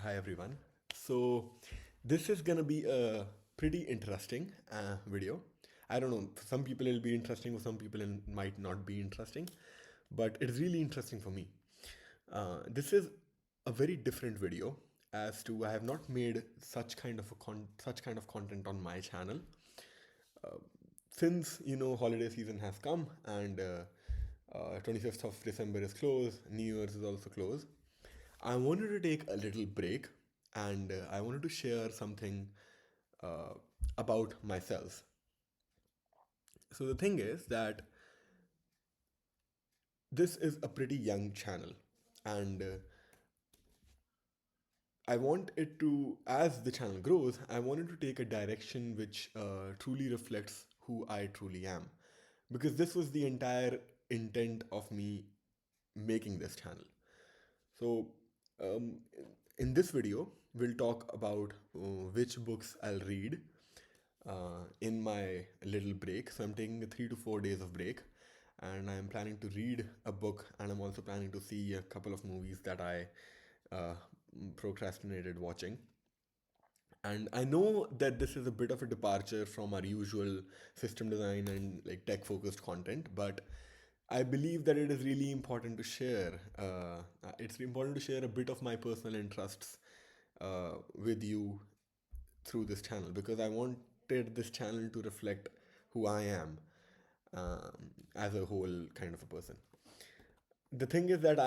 Hi everyone. So this is gonna be a pretty interesting video. I don't know. For some people it'll be interesting. For some people it might not be interesting, but it's really interesting for me. This is a very different video as to I have not made such kind of content on my channel since holiday season has come and 25th of December is close, New Year's is also close. I wanted to take a little break and I wanted to share something uh, about myself. So, the thing is that this is a pretty young channel, and I want it to, as the channel grows, I wanted to take a direction which truly reflects who I truly am. Because this was the entire intent of me making this channel. So, um, in this video, we'll talk about which books I'll read in my little break. So, I'm taking a 3 to 4 days of break, and I'm planning to read a book, and I'm also planning to see a couple of movies that I uh, procrastinated watching. And I know that this is a bit of a departure from our usual system design and like tech focused content, but I believe that it is really important to share. It's important to share a bit of my personal interests with you through this channel because I wanted this channel to reflect who I am as a whole kind of a person. The thing is that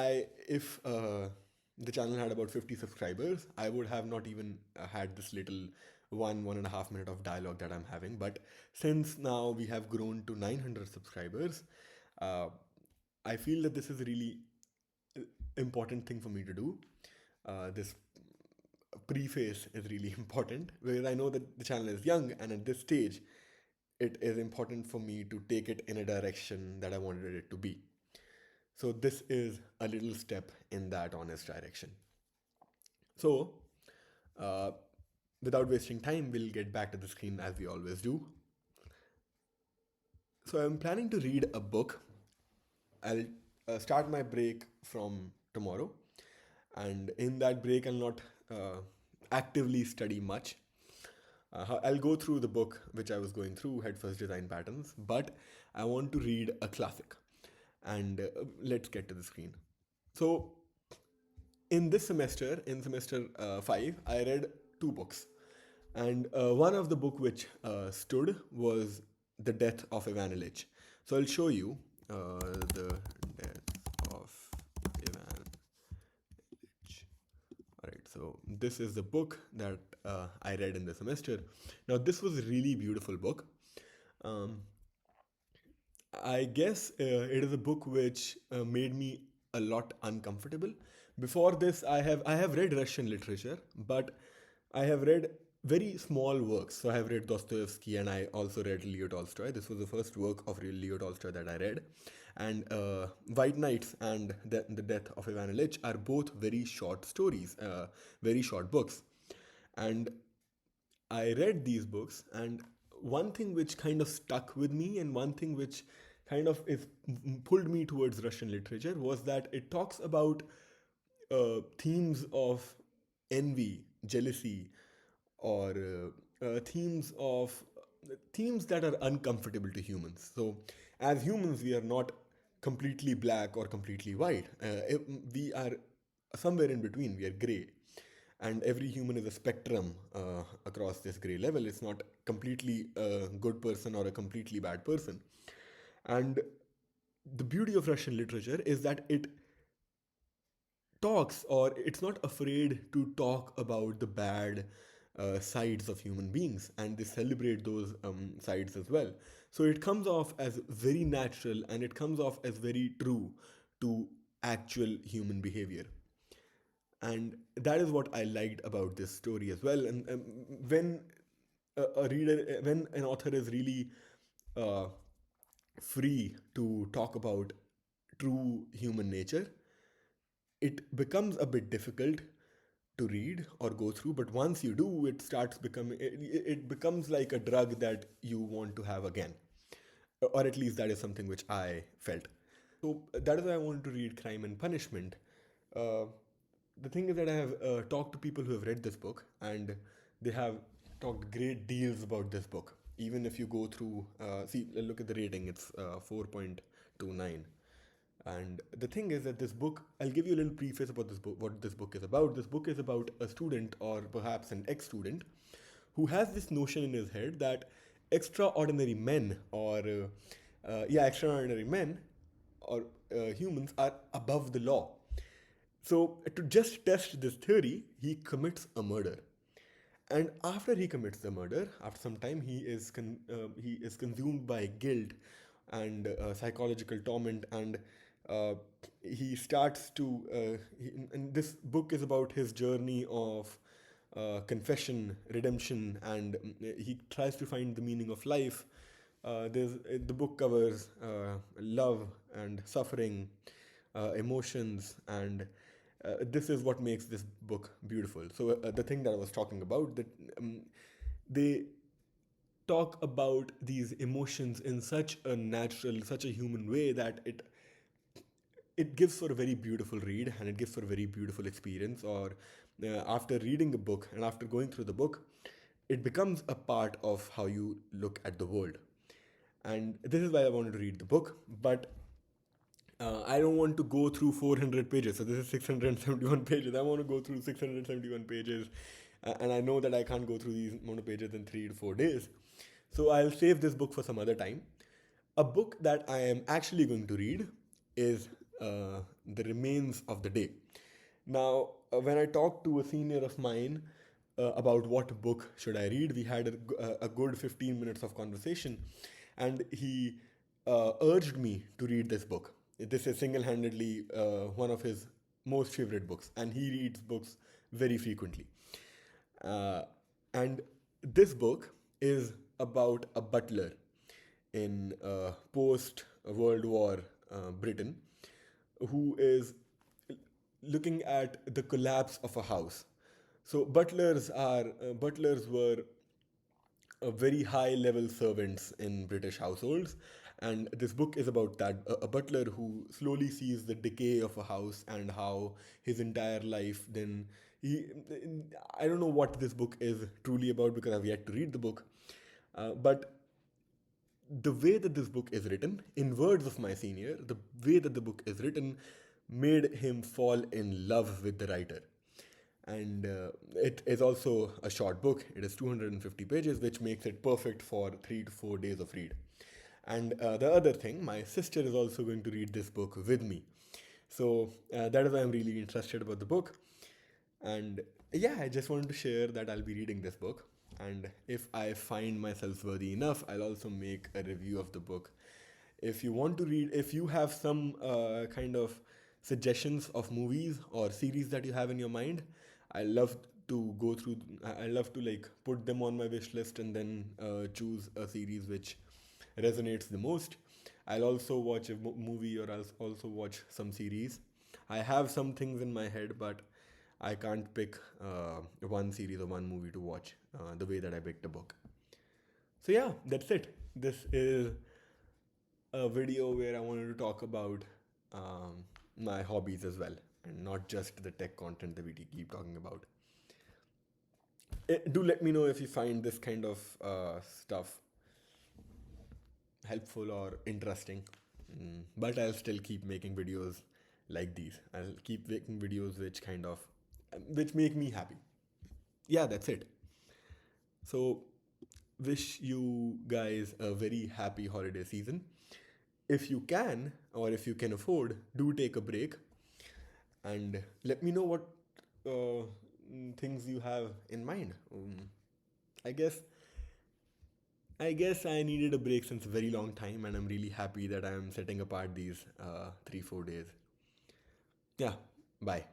if the channel had about 50 subscribers, I would have not even had this little 1.5 minute of dialogue that I'm having. But since now we have grown to 900 subscribers, uh, I feel that this is a really important thing for me to do. This preface is really important because I know that the channel is young, and at this stage, it is important for me to take it in a direction that I wanted it to be. So, this is a little step in that honest direction. So, uh, without wasting time, we'll get back to the screen as we always do. So, I'm planning to read a book. I'll start my break from tomorrow, and in that break, I'll not actively study much. I'll go through the book which I was going through, Head First Design Patterns, but I want to read a classic. And let's get to the screen. So, in this semester, in semester 5, I read two books. And one of the book which stood was The Death of Ivan Illich. So I'll show you The Death of Ivan Illich. All right, so this is the book that I read in the semester. Now, this was a really beautiful book. Um, I guess it is a book which made me a lot uncomfortable. Before this, I have read Russian literature, but I have read very small works. So I have read Dostoevsky, and I also read Leo Tolstoy. This was the first work of Leo Tolstoy that I read. And White Knights and the Death of Ivan Illich are both very short stories, very short books. And I read these books, and one thing which kind of stuck with me, and one thing which kind of is pulled me towards Russian literature, was that it talks about themes of envy, jealousy, or themes that are uncomfortable to humans. So, as humans, we are not completely black or completely white. We are somewhere in between. We are gray, and every human is a spectrum across this gray level. It's not completely a good person or a completely bad person. And the beauty of Russian literature is that it talks, or it's not afraid to talk about the bad sides of human beings, and they celebrate those sides as well. So it comes off as very natural, and it comes off as very true to actual human behavior. And that is what I liked about this story as well. And when a reader, when an author is really uh, free to talk about true human nature, it becomes a bit difficult to read or go through. But once you do, it starts becoming it becomes like a drug that you want to have again, or at least that is something which I felt. So that is why I wanted to read Crime and Punishment. uh, The thing is that I have talked to people who have read this book, and they have talked great deals about this book. Even if you go through, see, look at the rating, it's 4.29. And the thing is that this book, I'll give you a little preface about this book, what this book is about. This book is about a student, or perhaps an ex student, who has this notion in his head that extraordinary men, or extraordinary men, or humans, are above the law. So, to just test this theory, he commits a murder. And after he commits the murder, after some time, he is consumed by guilt and psychological torment, and uh, he starts to. And this book is about his journey of confession, redemption, and he tries to find the meaning of life. The book covers love and suffering, emotions, and this is what makes this book beautiful. So the thing that I was talking about, that they talk about these emotions in such a natural, such a human way, that it gives for a very beautiful read, and it gives for a very beautiful experience. Or after reading the book and after going through the book, it becomes a part of how you look at the world. And this is why I wanted to read the book. But I don't want to go through 400 pages. So this is 671 pages. I want to go through 671 pages. And I know that I can't go through these amount of pages in 3 to 4 days. So I'll save this book for some other time. A book that I am actually going to read is The Remains of the Day. Now, when I talked to a senior of mine about what book should I read, we had a good 15 minutes of conversation, and he urged me to read this book. This is single-handedly one of his most favorite books, and he reads books very frequently. Uh, and this book is about a butler in post World War Britain, who is looking at the collapse of a house. So butlers were very high level servants in British households. And this book is about that, a butler who slowly sees the decay of a house, and how his entire life then he I don't know what this book is truly about, because I've yet to read the book. But the way that this book is written, in words of my senior, the way that the book is written made him fall in love with the writer. And it is also a short book. It is 250 pages, which makes it perfect for 3 to 4 days of read. And the other thing, my sister is also going to read this book with me. So that is why I'm really interested about the book. And yeah, I just wanted to share that I'll be reading this book. And if I find myself worthy enough, I'll also make a review of the book. If you want to read, if you have some kind of suggestions of movies or series that you have in your mind, I love to go through. I love to like put them on my wish list, and then choose a series which resonates the most. I'll also watch a movie, or I'll also watch some series. I have some things in my head, but I can't pick one series or one movie to watch the way that I picked a book. So yeah, that's it. This is a video where I wanted to talk about my hobbies as well, and not just the tech content that we keep talking about. Do let me know if you find this kind of stuff helpful or interesting. But I'll still keep making videos like these. I'll keep making videos which make me happy. Yeah, that's it. So, wish you guys a very happy holiday season. If you can, or if you can afford, do take a break, and let me know what things you have in mind. I guess I guess I needed a break since a very long time, and I'm really happy that I'm setting apart these 3 4 days. Yeah, bye.